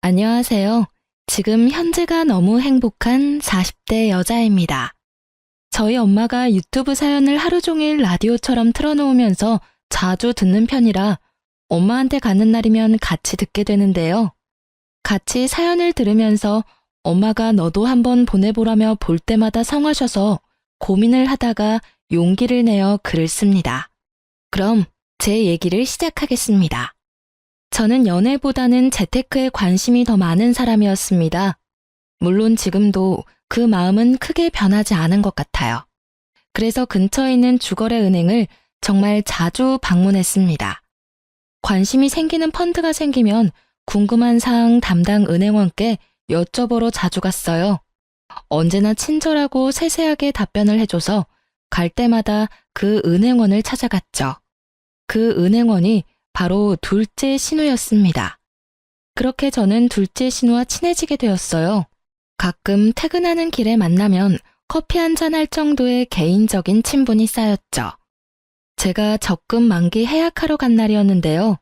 안녕하세요. 지금 현재가 너무 행복한 40대 여자입니다. 저희 엄마가 유튜브 사연을 하루 종일 라디오처럼 틀어놓으면서 자주 듣는 편이라 엄마한테 가는 날이면 같이 듣게 되는데요. 같이 사연을 들으면서 엄마가 너도 한번 보내보라며 볼 때마다 성하셔서 고민을 하다가 용기를 내어 글을 씁니다. 그럼 제 얘기를 시작하겠습니다. 저는 연애보다는 재테크에 관심이 더 많은 사람이었습니다. 물론 지금도 그 마음은 크게 변하지 않은 것 같아요. 그래서 근처에 있는 주거래 은행을 정말 자주 방문했습니다. 관심이 생기는 펀드가 생기면 궁금한 사항 담당 은행원께 여쭤보러 자주 갔어요. 언제나 친절하고 세세하게 답변을 해줘서 갈 때마다 그 은행원을 찾아갔죠. 그 은행원이 바로 둘째 신우였습니다. 그렇게 저는 둘째 신우와 친해지게 되었어요. 가끔 퇴근하는 길에 만나면 커피 한잔 할 정도의 개인적인 친분이 쌓였죠. 제가 적금 만기 해약하러 간 날이었는데요.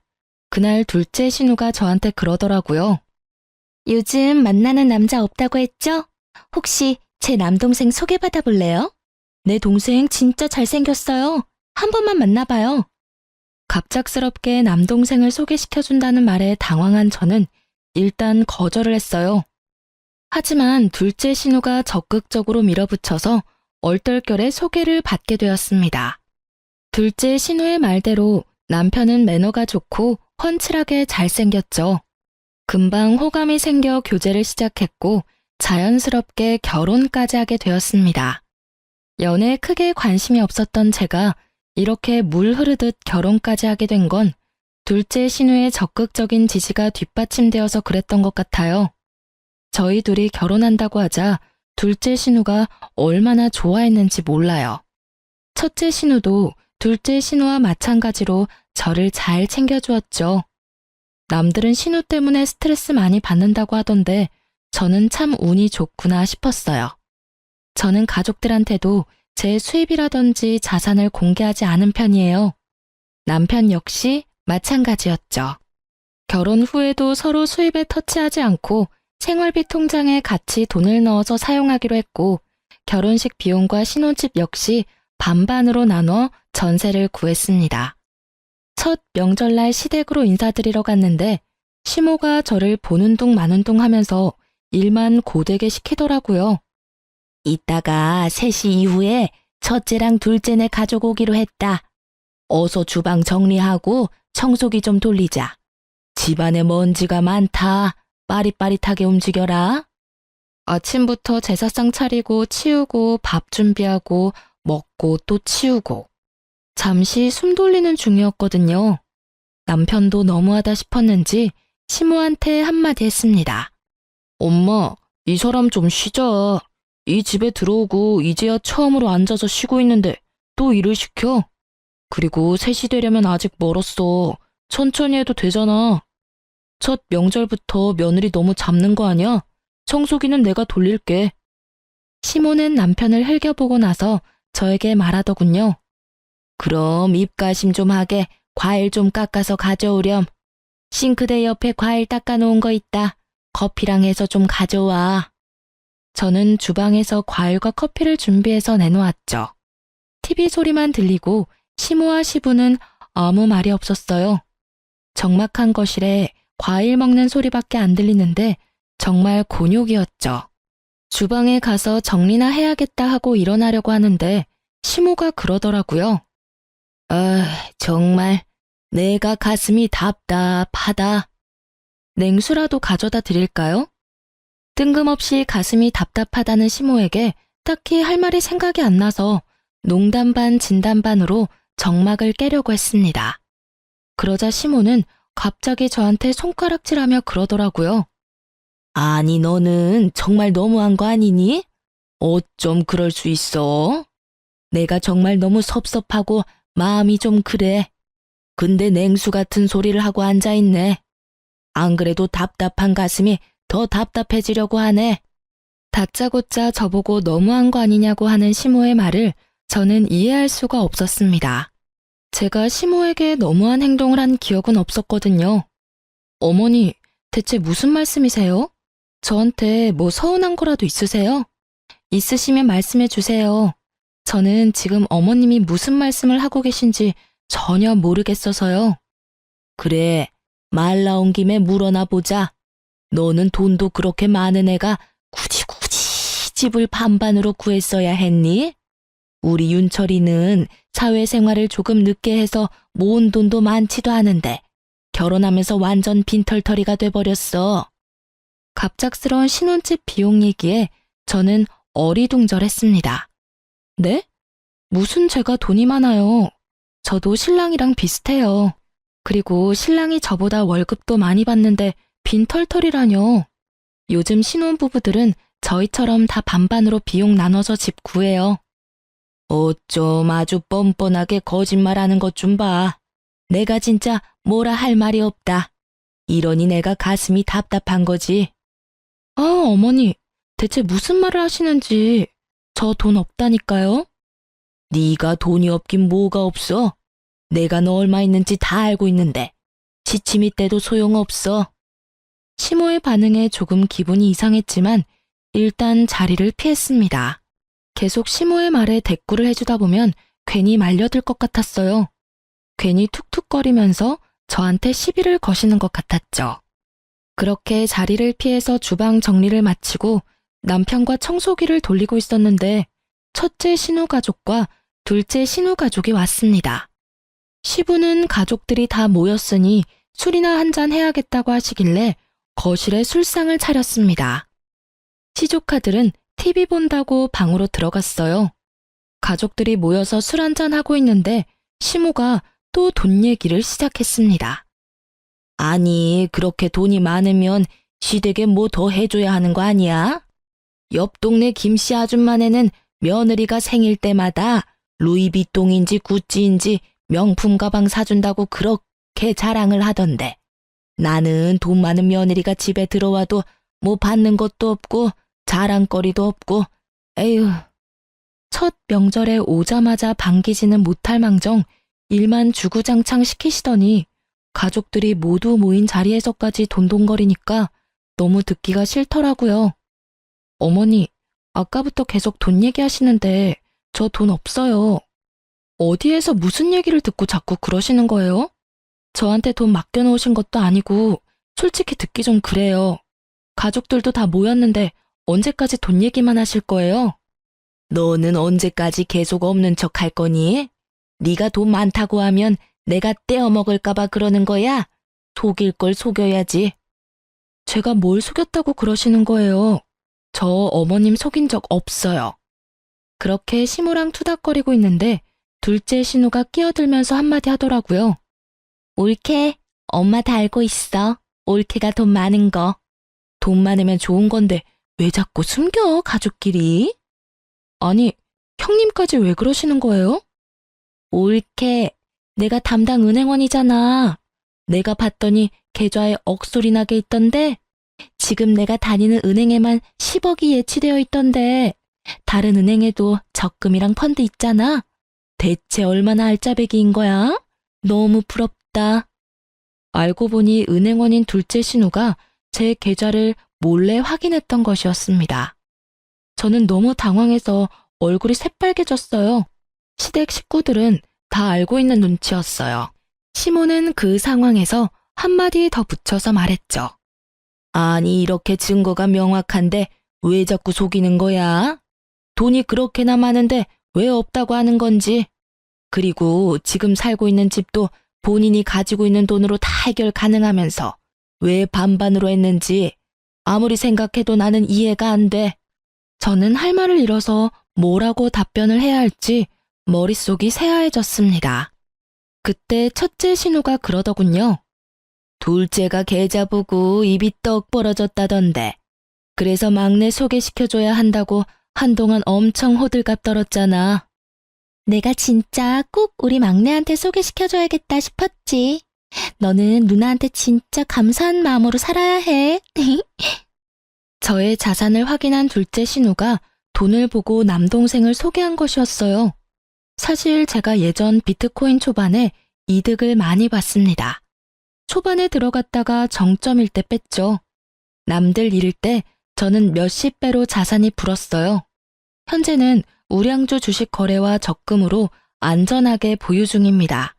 그날 둘째 신우가 저한테 그러더라고요. 요즘 만나는 남자 없다고 했죠? 혹시 제 남동생 소개받아 볼래요? 내 동생 진짜 잘생겼어요. 한 번만 만나봐요. 갑작스럽게 남동생을 소개시켜준다는 말에 당황한 저는 일단 거절을 했어요. 하지만 둘째 신우가 적극적으로 밀어붙여서 얼떨결에 소개를 받게 되었습니다. 둘째 신우의 말대로 남편은 매너가 좋고 훤칠하게 잘생겼죠. 금방 호감이 생겨 교제를 시작했고 자연스럽게 결혼까지 하게 되었습니다. 연애에 크게 관심이 없었던 제가 이렇게 물 흐르듯 결혼까지 하게 된 건 둘째 신우의 적극적인 지지가 뒷받침되어서 그랬던 것 같아요. 저희 둘이 결혼한다고 하자 둘째 신우가 얼마나 좋아했는지 몰라요. 첫째 신우도 둘째 신우와 마찬가지로 저를 잘 챙겨주었죠. 남들은 신우 때문에 스트레스 많이 받는다고 하던데 저는 참 운이 좋구나 싶었어요. 저는 가족들한테도 제 수입이라든지 자산을 공개하지 않은 편이에요. 남편 역시 마찬가지였죠. 결혼 후에도 서로 수입에 터치하지 않고 생활비 통장에 같이 돈을 넣어서 사용하기로 했고 결혼식 비용과 신혼집 역시 반반으로 나눠 전세를 구했습니다. 첫 명절날 시댁으로 인사드리러 갔는데 시모가 저를 보는 둥 마는 둥 하면서 일만 고되게 시키더라고요. 이따가 3시 이후에 첫째랑 둘째네 가족 오기로 했다. 어서 주방 정리하고 청소기 좀 돌리자. 집안에 먼지가 많다. 빠릿빠릿하게 움직여라. 아침부터 제사상 차리고 치우고 밥 준비하고 먹고 또 치우고. 잠시 숨 돌리는 중이었거든요. 남편도 너무하다 싶었는지 시모한테 한마디 했습니다. 엄마, 이 사람 좀 쉬자. 이 집에 들어오고 이제야 처음으로 앉아서 쉬고 있는데 또 일을 시켜? 그리고 3시 되려면 아직 멀었어. 천천히 해도 되잖아. 첫 명절부터 며느리 너무 잡는 거 아니야? 청소기는 내가 돌릴게. 시모는 남편을 흘겨보고 나서 저에게 말하더군요. 그럼 입가심 좀 하게 과일 좀 깎아서 가져오렴. 싱크대 옆에 과일 닦아놓은 거 있다. 커피랑 해서 좀 가져와. 저는 주방에서 과일과 커피를 준비해서 내놓았죠. TV 소리만 들리고 시모와 시부는 아무 말이 없었어요. 적막한 거실에 과일 먹는 소리밖에 안 들리는데 정말 곤욕이었죠. 주방에 가서 정리나 해야겠다 하고 일어나려고 하는데 시모가 그러더라고요. 정말 내가 가슴이 답답하다. 냉수라도 가져다 드릴까요? 뜬금없이 가슴이 답답하다는 시모에게 딱히 할 말이 생각이 안 나서 농담 반 진담 반으로 정막을 깨려고 했습니다. 그러자 시모는 갑자기 저한테 손가락질하며 그러더라고요. 아니 너는 정말 너무한 거 아니니? 어쩜 그럴 수 있어? 내가 정말 너무 섭섭하고 마음이 좀 그래. 근데 냉수 같은 소리를 하고 앉아있네. 안 그래도 답답한 가슴이 더 답답해지려고 하네. 다짜고짜 저보고 너무한 거 아니냐고 하는 시모의 말을 저는 이해할 수가 없었습니다. 제가 시모에게 너무한 행동을 한 기억은 없었거든요. 어머니, 대체 무슨 말씀이세요? 저한테 뭐 서운한 거라도 있으세요? 있으시면 말씀해 주세요. 저는 지금 어머님이 무슨 말씀을 하고 계신지 전혀 모르겠어서요. 그래, 말 나온 김에 물어나 보자. 너는 돈도 그렇게 많은 애가 굳이 집을 반반으로 구했어야 했니? 우리 윤철이는 사회생활을 조금 늦게 해서 모은 돈도 많지도 않은데 결혼하면서 완전 빈털터리가 돼버렸어. 갑작스러운 신혼집 비용 얘기에 저는 어리둥절했습니다. 네? 무슨 제가 돈이 많아요. 저도 신랑이랑 비슷해요. 그리고 신랑이 저보다 월급도 많이 받는데 빈털터리라뇨. 요즘 신혼부부들은 저희처럼 다 반반으로 비용 나눠서 집 구해요. 어쩜 아주 뻔뻔하게 거짓말하는 것 좀 봐. 내가 진짜 뭐라 할 말이 없다. 이러니 내가 가슴이 답답한 거지. 아, 어머니, 대체 무슨 말을 하시는지. 저 돈 없다니까요? 네가 돈이 없긴 뭐가 없어. 내가 너 얼마 있는지 다 알고 있는데 지침이 때도 소용없어. 시모의 반응에 조금 기분이 이상했지만 일단 자리를 피했습니다. 계속 시모의 말에 대꾸를 해주다 보면 괜히 말려들 것 같았어요. 괜히 툭툭거리면서 저한테 시비를 거시는 것 같았죠. 그렇게 자리를 피해서 주방 정리를 마치고 남편과 청소기를 돌리고 있었는데 첫째 신우가족과 둘째 신우가족이 왔습니다. 시부는 가족들이 다 모였으니 술이나 한잔 해야겠다고 하시길래 거실에 술상을 차렸습니다. 시조카들은 TV 본다고 방으로 들어갔어요. 가족들이 모여서 술 한잔 하고 있는데 시모가 또 돈 얘기를 시작했습니다. 아니, 그렇게 돈이 많으면 시댁에 뭐 더 해줘야 하는 거 아니야? 옆 동네 김씨 아줌마네는 며느리가 생일 때마다 루이비통인지 구찌인지 명품 가방 사준다고 그렇게 자랑을 하던데 나는 돈 많은 며느리가 집에 들어와도 뭐 받는 것도 없고 자랑거리도 없고 에휴. 첫 명절에 오자마자 반기지는 못할 망정 일만 주구장창 시키시더니 가족들이 모두 모인 자리에서까지 돈돈거리니까 너무 듣기가 싫더라고요. 어머니, 아까부터 계속 돈 얘기하시는데 저 돈 없어요. 어디에서 무슨 얘기를 듣고 자꾸 그러시는 거예요? 저한테 돈 맡겨놓으신 것도 아니고 솔직히 듣기 좀 그래요. 가족들도 다 모였는데 언제까지 돈 얘기만 하실 거예요? 너는 언제까지 계속 없는 척 할 거니? 네가 돈 많다고 하면 내가 떼어먹을까 봐 그러는 거야? 속일 걸 속여야지. 제가 뭘 속였다고 그러시는 거예요? 저 어머님 속인 적 없어요. 그렇게 시모랑 투닥거리고 있는데 둘째 신우가 끼어들면서 한마디 하더라고요. 옳게, 엄마 다 알고 있어. 옳게가 돈 많은 거. 돈 많으면 좋은 건데 왜 자꾸 숨겨, 가족끼리? 아니, 형님까지 왜 그러시는 거예요? 옳게, 내가 담당 은행원이잖아. 내가 봤더니 계좌에 억소리 나게 있던데 지금 내가 다니는 은행에만 10억이 예치되어 있던데 다른 은행에도 적금이랑 펀드 있잖아. 대체 얼마나 알짜배기인 거야? 너무 부럽다. 알고 보니 은행원인 둘째 신우가 제 계좌를 몰래 확인했던 것이었습니다. 저는 너무 당황해서 얼굴이 새빨개졌어요. 시댁 식구들은 다 알고 있는 눈치였어요. 시모는 그 상황에서 한마디 더 붙여서 말했죠. 아니, 이렇게 증거가 명확한데 왜 자꾸 속이는 거야? 돈이 그렇게나 많은데 왜 없다고 하는 건지. 그리고 지금 살고 있는 집도 본인이 가지고 있는 돈으로 다 해결 가능하면서 왜 반반으로 했는지 아무리 생각해도 나는 이해가 안 돼. 저는 할 말을 잃어서 뭐라고 답변을 해야 할지 머릿속이 새하얘졌습니다. 그때 첫째 신우가 그러더군요. 둘째가 계좌 보고 입이 떡 벌어졌다던데. 그래서 막내 소개시켜줘야 한다고 한동안 엄청 호들갑 떨었잖아. 내가 진짜 꼭 우리 막내한테 소개시켜줘야겠다 싶었지. 너는 누나한테 진짜 감사한 마음으로 살아야 해. 저의 자산을 확인한 둘째 신우가 돈을 보고 남동생을 소개한 것이었어요. 사실 제가 예전 비트코인 초반에 이득을 많이 봤습니다. 초반에 들어갔다가 정점일 때 뺐죠. 남들 잃을 때 저는 몇십 배로 자산이 불었어요. 현재는 우량주 주식 거래와 적금으로 안전하게 보유 중입니다.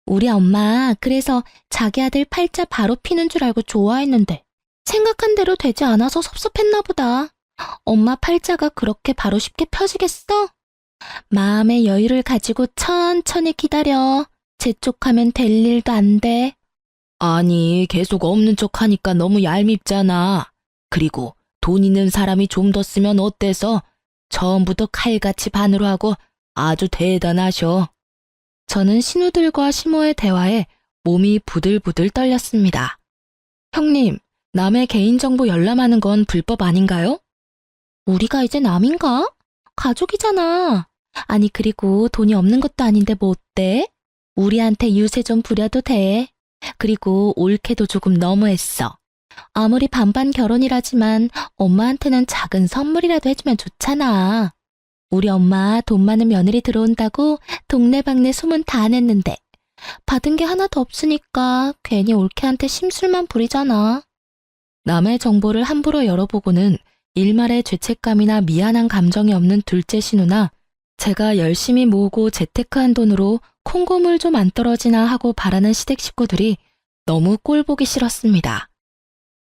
우리 엄마 그래서 자기 아들 팔자 바로 피는 줄 알고 좋아했는데 생각한 대로 되지 않아서 섭섭했나 보다. 엄마 팔자가 그렇게 바로 쉽게 펴지겠어? 마음의 여유를 가지고 천천히 기다려. 재촉하면 될 일도 안 돼. 아니, 계속 없는 척 하니까 너무 얄밉잖아. 그리고 돈 있는 사람이 좀 더 쓰면 어때서? 처음부터 칼같이 반으로 하고 아주 대단하셔. 저는 신우들과 시모의 대화에 몸이 부들부들 떨렸습니다. 형님, 남의 개인정보 열람하는 건 불법 아닌가요? 우리가 이제 남인가? 가족이잖아. 아니, 그리고 돈이 없는 것도 아닌데 뭐 어때? 우리한테 유세 좀 부려도 돼. 그리고 올케도 조금 너무했어. 아무리 반반 결혼이라지만 엄마한테는 작은 선물이라도 해주면 좋잖아. 우리 엄마 돈 많은 며느리 들어온다고 동네방네 소문 다 냈는데 받은 게 하나도 없으니까 괜히 올케한테 심술만 부리잖아. 남의 정보를 함부로 열어보고는 일말의 죄책감이나 미안한 감정이 없는 둘째 신우나 제가 열심히 모으고 재테크한 돈으로 콩고물 좀 안 떨어지나 하고 바라는 시댁 식구들이 너무 꼴보기 싫었습니다.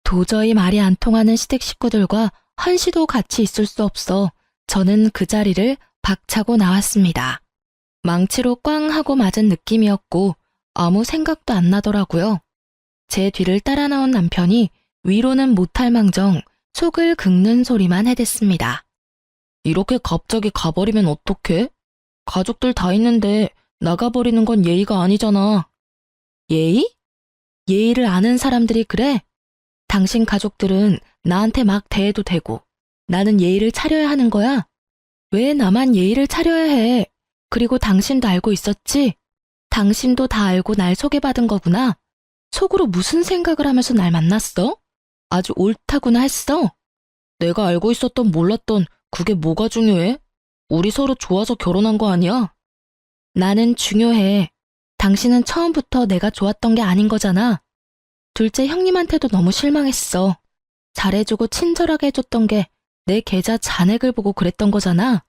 도저히 말이 안 통하는 시댁 식구들과 한시도 같이 있을 수 없어 저는 그 자리를 박차고 나왔습니다. 망치로 꽝 하고 맞은 느낌이었고 아무 생각도 안 나더라고요. 제 뒤를 따라 나온 남편이 위로는 못할 망정 속을 긁는 소리만 해댔습니다. 이렇게 갑자기 가버리면 어떡해? 가족들 다 있는데 나가버리는 건 예의가 아니잖아. 예의? 예의를 아는 사람들이 그래? 당신 가족들은 나한테 막 대해도 되고 나는 예의를 차려야 하는 거야? 왜 나만 예의를 차려야 해? 그리고 당신도 알고 있었지? 당신도 다 알고 날 소개받은 거구나. 속으로 무슨 생각을 하면서 날 만났어? 아주 옳다구나 했어. 내가 알고 있었던 몰랐던 그게 뭐가 중요해? 우리 서로 좋아서 결혼한 거 아니야? 나는 중요해. 당신은 처음부터 내가 좋았던 게 아닌 거잖아. 둘째 형님한테도 너무 실망했어. 잘해주고 친절하게 해줬던 게 내 계좌 잔액을 보고 그랬던 거잖아.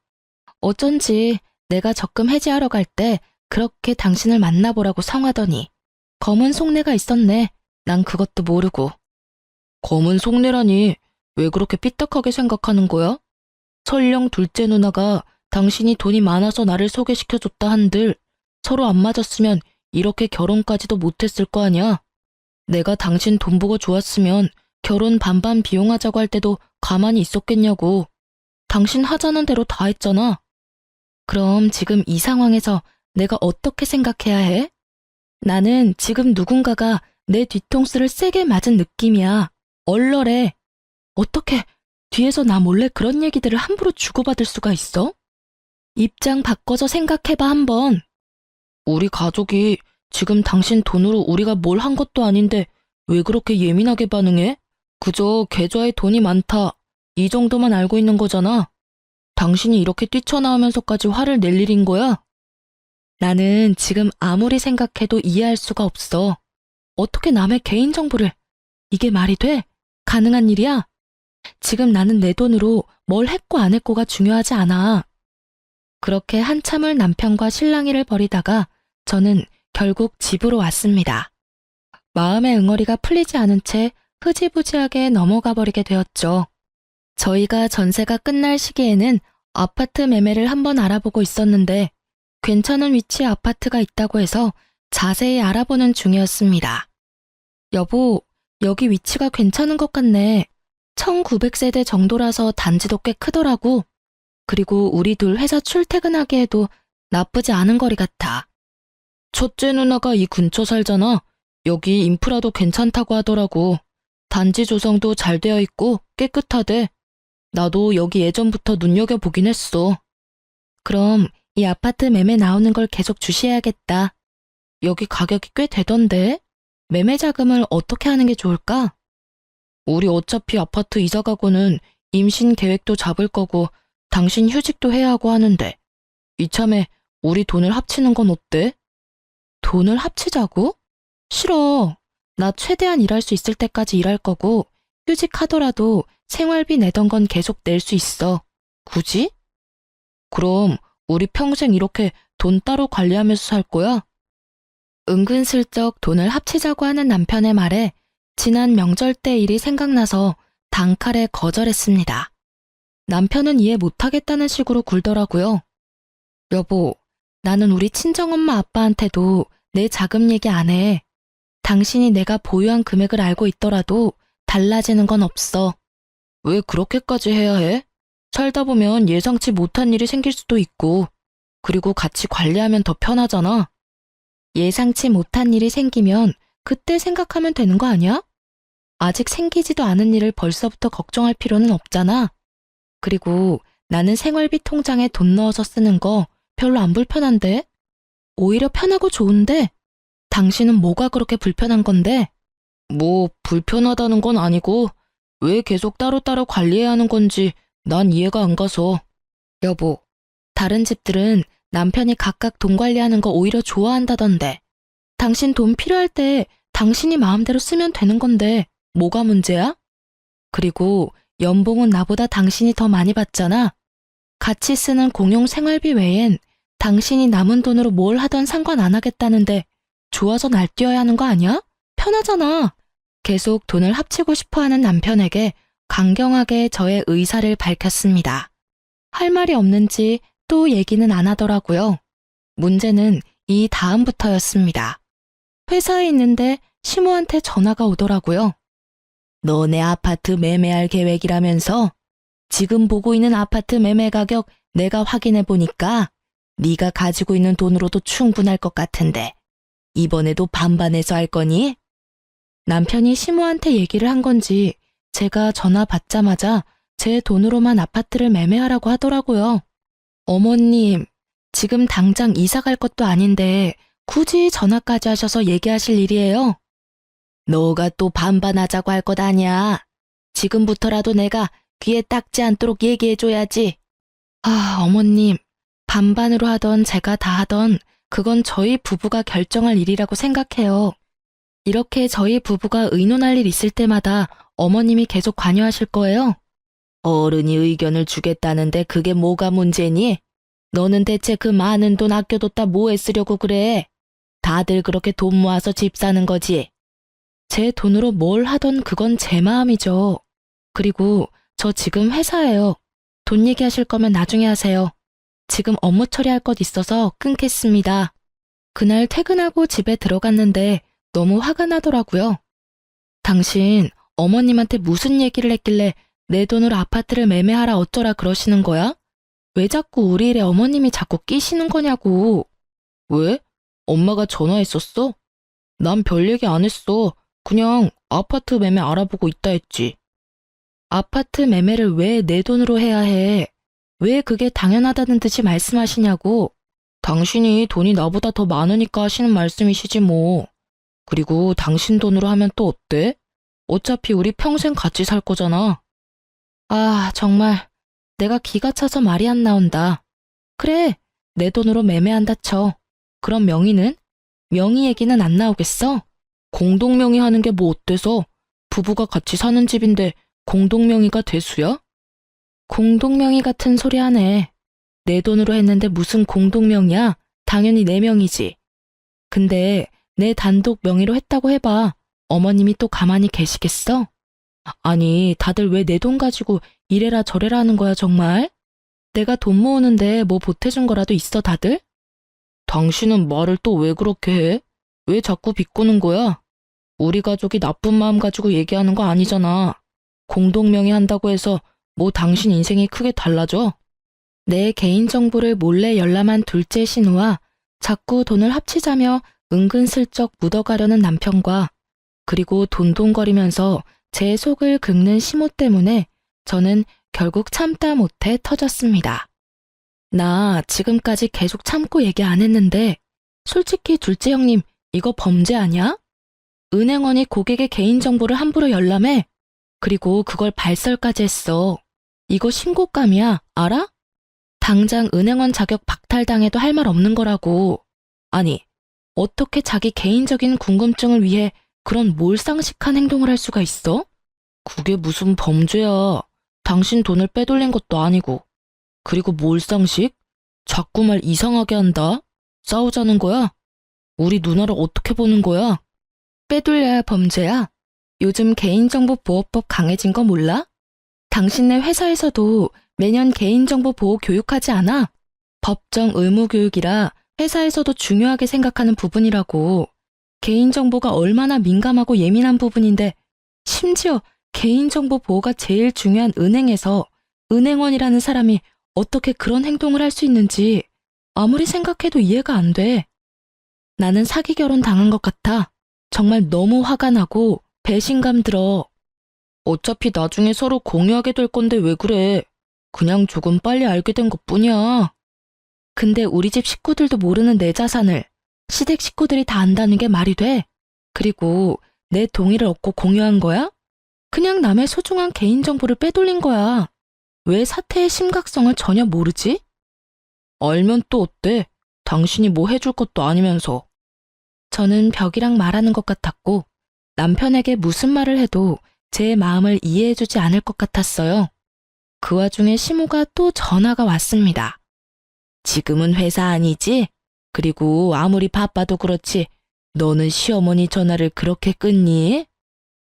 어쩐지 내가 적금 해지하러 갈 때 그렇게 당신을 만나보라고 성하더니 검은 속내가 있었네. 난 그것도 모르고. 검은 속내라니 왜 그렇게 삐딱하게 생각하는 거야? 설령 둘째 누나가 당신이 돈이 많아서 나를 소개시켜줬다 한들 서로 안 맞았으면 이렇게 결혼까지도 못했을 거 아니야. 내가 당신 돈 보고 좋았으면 결혼 반반 비용하자고 할 때도 가만히 있었겠냐고. 당신 하자는 대로 다 했잖아. 그럼 지금 이 상황에서 내가 어떻게 생각해야 해? 나는 지금 누군가가 내 뒤통수를 세게 맞은 느낌이야. 얼얼해. 어떻게 뒤에서 나 몰래 그런 얘기들을 함부로 주고받을 수가 있어? 입장 바꿔서 생각해봐 한번. 우리 가족이 지금 당신 돈으로 우리가 뭘 한 것도 아닌데 왜 그렇게 예민하게 반응해? 그저 계좌에 돈이 많다. 이 정도만 알고 있는 거잖아. 당신이 이렇게 뛰쳐나오면서까지 화를 낼 일인 거야? 나는 지금 아무리 생각해도 이해할 수가 없어. 어떻게 남의 개인정보를. 이게 말이 돼? 가능한 일이야? 지금 나는 내 돈으로 뭘 했고 안 했고가 중요하지 않아. 그렇게 한참을 남편과 실랑이를 벌이다가 저는 결국 집으로 왔습니다. 마음의 응어리가 풀리지 않은 채 흐지부지하게 넘어가 버리게 되었죠. 저희가 전세가 끝날 시기에는 아파트 매매를 한번 알아보고 있었는데 괜찮은 위치에 아파트가 있다고 해서 자세히 알아보는 중이었습니다. 여보, 여기 위치가 괜찮은 것 같네. 1900세대 정도라서 단지도 꽤 크더라고. 그리고 우리 둘 회사 출퇴근하기에도 나쁘지 않은 거리 같아. 첫째 누나가 이 근처 살잖아. 여기 인프라도 괜찮다고 하더라고. 단지 조성도 잘 되어 있고 깨끗하대. 나도 여기 예전부터 눈여겨보긴 했어. 그럼 이 아파트 매매 나오는 걸 계속 주시해야겠다. 여기 가격이 꽤 되던데. 매매 자금을 어떻게 하는 게 좋을까? 우리 어차피 아파트 이사 가고는 임신 계획도 잡을 거고 당신 휴직도 해야 하고 하는데 이참에 우리 돈을 합치는 건 어때? 돈을 합치자고? 싫어. 나 최대한 일할 수 있을 때까지 일할 거고 휴직하더라도 생활비 내던 건 계속 낼 수 있어. 굳이? 그럼 우리 평생 이렇게 돈 따로 관리하면서 살 거야? 은근슬쩍 돈을 합치자고 하는 남편의 말에 지난 명절 때 일이 생각나서 단칼에 거절했습니다. 남편은 이해 못하겠다는 식으로 굴더라고요. 여보, 나는 우리 친정엄마 아빠한테도 내 자금 얘기 안 해. 당신이 내가 보유한 금액을 알고 있더라도 달라지는 건 없어. 왜 그렇게까지 해야 해? 살다 보면 예상치 못한 일이 생길 수도 있고, 그리고 같이 관리하면 더 편하잖아. 예상치 못한 일이 생기면 그때 생각하면 되는 거 아니야? 아직 생기지도 않은 일을 벌써부터 걱정할 필요는 없잖아. 그리고 나는 생활비 통장에 돈 넣어서 쓰는 거 별로 안 불편한데? 오히려 편하고 좋은데? 당신은 뭐가 그렇게 불편한 건데? 뭐 불편하다는 건 아니고 왜 계속 따로따로 관리해야 하는 건지 난 이해가 안 가서. 여보, 다른 집들은 남편이 각각 돈 관리하는 거 오히려 좋아한다던데. 당신 돈 필요할 때 당신이 마음대로 쓰면 되는 건데 뭐가 문제야? 그리고 연봉은 나보다 당신이 더 많이 받잖아. 같이 쓰는 공용 생활비 외엔 당신이 남은 돈으로 뭘 하던 상관 안 하겠다는데 좋아서 날뛰어야 하는 거 아니야? 편하잖아. 계속 돈을 합치고 싶어하는 남편에게 강경하게 저의 의사를 밝혔습니다. 할 말이 없는지 또 얘기는 안 하더라고요. 문제는 이 다음부터였습니다. 회사에 있는데 시모한테 전화가 오더라고요. 너네 아파트 매매할 계획이라면서? 지금 보고 있는 아파트 매매 가격 내가 확인해 보니까 네가 가지고 있는 돈으로도 충분할 것 같은데 이번에도 반반해서 할 거니? 남편이 시모한테 얘기를 한 건지 제가 전화 받자마자 제 돈으로만 아파트를 매매하라고 하더라고요. 어머님, 지금 당장 이사 갈 것도 아닌데 굳이 전화까지 하셔서 얘기하실 일이에요? 너가 또 반반하자고 할 것 아니야. 지금부터라도 내가 귀에 딱지 않도록 얘기해줘야지. 아, 어머님, 반반으로 하던 제가 다 하던 그건 저희 부부가 결정할 일이라고 생각해요. 이렇게 저희 부부가 의논할 일 있을 때마다 어머님이 계속 관여하실 거예요? 어른이 의견을 주겠다는데 그게 뭐가 문제니? 너는 대체 그 많은 돈 아껴뒀다 뭐에 쓰려고 그래? 다들 그렇게 돈 모아서 집 사는 거지. 제 돈으로 뭘 하던 그건 제 마음이죠. 그리고 저 지금 회사예요. 돈 얘기하실 거면 나중에 하세요. 지금 업무 처리할 것 있어서 끊겠습니다. 그날 퇴근하고 집에 들어갔는데 너무 화가 나더라고요. 당신 어머님한테 무슨 얘기를 했길래 내 돈으로 아파트를 매매하라 어쩌라 그러시는 거야? 왜 자꾸 우리 일에 어머님이 자꾸 끼시는 거냐고. 왜? 엄마가 전화했었어? 난 별 얘기 안 했어. 그냥 아파트 매매 알아보고 있다 했지. 아파트 매매를 왜 내 돈으로 해야 해? 왜 그게 당연하다는 듯이 말씀하시냐고. 당신이 돈이 나보다 더 많으니까 하시는 말씀이시지 뭐. 그리고 당신 돈으로 하면 또 어때? 어차피 우리 평생 같이 살 거잖아. 아, 정말 내가 기가 차서 말이 안 나온다. 그래, 내 돈으로 매매한다 쳐. 그럼 명의는? 명의 얘기는 안 나오겠어? 공동명의 하는 게 뭐 어때서? 부부가 같이 사는 집인데 공동명의가 대수야? 공동명의 같은 소리 하네. 내 돈으로 했는데 무슨 공동명의야? 당연히 내 명의지. 근데 내 단독 명의로 했다고 해봐. 어머님이 또 가만히 계시겠어? 아니, 다들 왜 내 돈 가지고 이래라 저래라 하는 거야 정말? 내가 돈 모으는데 뭐 보태준 거라도 있어 다들? 당신은 말을 또 왜 그렇게 해? 왜 자꾸 비꼬는 거야? 우리 가족이 나쁜 마음 가지고 얘기하는 거 아니잖아. 공동명의 한다고 해서 뭐 당신 인생이 크게 달라져? 내 개인정보를 몰래 열람한 둘째 신우와 자꾸 돈을 합치자며 은근슬쩍 묻어가려는 남편과 그리고 돈돈거리면서 제 속을 긁는 시모 때문에 저는 결국 참다 못해 터졌습니다. 나 지금까지 계속 참고 얘기 안 했는데 솔직히 둘째 형님 이거 범죄 아니야? 은행원이 고객의 개인정보를 함부로 열람해. 그리고 그걸 발설까지 했어. 이거 신고감이야, 알아? 당장 은행원 자격 박탈당해도 할 말 없는 거라고. 아니, 어떻게 자기 개인적인 궁금증을 위해 그런 몰상식한 행동을 할 수가 있어? 그게 무슨 범죄야. 당신 돈을 빼돌린 것도 아니고. 그리고 몰상식? 자꾸 말 이상하게 한다. 싸우자는 거야? 우리 누나를 어떻게 보는 거야? 빼돌려야 범죄야? 요즘 개인정보보호법 강해진 거 몰라? 당신네 회사에서도 매년 개인정보 보호 교육하지 않아? 법정 의무 교육이라 회사에서도 중요하게 생각하는 부분이라고. 개인정보가 얼마나 민감하고 예민한 부분인데 심지어 개인정보 보호가 제일 중요한 은행에서 은행원이라는 사람이 어떻게 그런 행동을 할 수 있는지 아무리 생각해도 이해가 안 돼. 나는 사기 결혼 당한 것 같아. 정말 너무 화가 나고 배신감 들어. 어차피 나중에 서로 공유하게 될 건데 왜 그래? 그냥 조금 빨리 알게 된 것뿐이야. 근데 우리 집 식구들도 모르는 내 자산을 시댁 식구들이 다 안다는 게 말이 돼? 그리고 내 동의를 얻고 공유한 거야? 그냥 남의 소중한 개인정보를 빼돌린 거야. 왜 사태의 심각성을 전혀 모르지? 알면 또 어때? 당신이 뭐 해줄 것도 아니면서. 저는 벽이랑 말하는 것 같았고 남편에게 무슨 말을 해도 제 마음을 이해해주지 않을 것 같았어요. 그 와중에 시모가 또 전화가 왔습니다. 지금은 회사 아니지? 그리고 아무리 바빠도 그렇지 너는 시어머니 전화를 그렇게 끊니?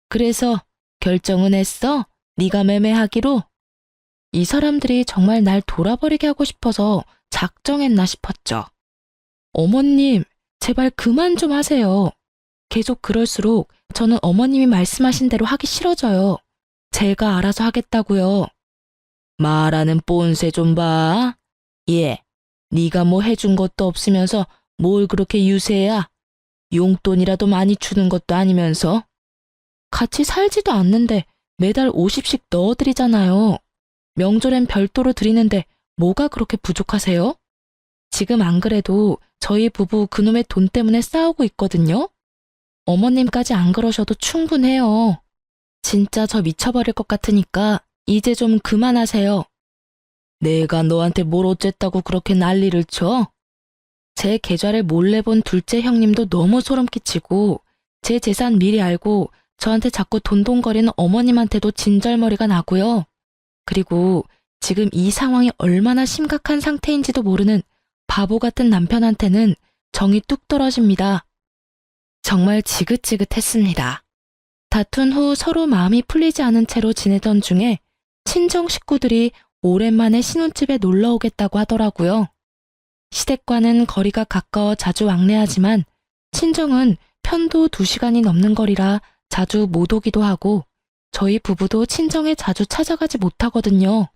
그래서 결정은 했어? 네가 매매하기로? 이 사람들이 정말 날 돌아버리게 하고 싶어서 작정했나 싶었죠. 어머님, 제발 그만 좀 하세요. 계속 그럴수록 저는 어머님이 말씀하신 대로 하기 싫어져요. 제가 알아서 하겠다고요. 말하는 뽐새 좀 봐. 예, 네가 뭐 해준 것도 없으면서 뭘 그렇게 유세야? 용돈이라도 많이 주는 것도 아니면서. 같이 살지도 않는데 매달 50씩 넣어드리잖아요. 명절엔 별도로 드리는데 뭐가 그렇게 부족하세요? 지금 안 그래도 저희 부부 그놈의 돈 때문에 싸우고 있거든요. 어머님까지 안 그러셔도 충분해요. 진짜 저 미쳐버릴 것 같으니까 이제 좀 그만하세요. 내가 너한테 뭘 어쨌다고 그렇게 난리를 쳐? 제 계좌를 몰래 본 둘째 형님도 너무 소름 끼치고 제 재산 미리 알고 저한테 자꾸 돈돈거리는 어머님한테도 진절머리가 나고요. 그리고 지금 이 상황이 얼마나 심각한 상태인지도 모르는 바보 같은 남편한테는 정이 뚝 떨어집니다. 정말 지긋지긋했습니다. 다툰 후 서로 마음이 풀리지 않은 채로 지내던 중에 친정 식구들이 오랜만에 신혼집에 놀러 오겠다고 하더라고요. 시댁과는 거리가 가까워 자주 왕래하지만 친정은 편도 2시간이 넘는 거리라 자주 못 오기도 하고 저희 부부도 친정에 자주 찾아가지 못하거든요.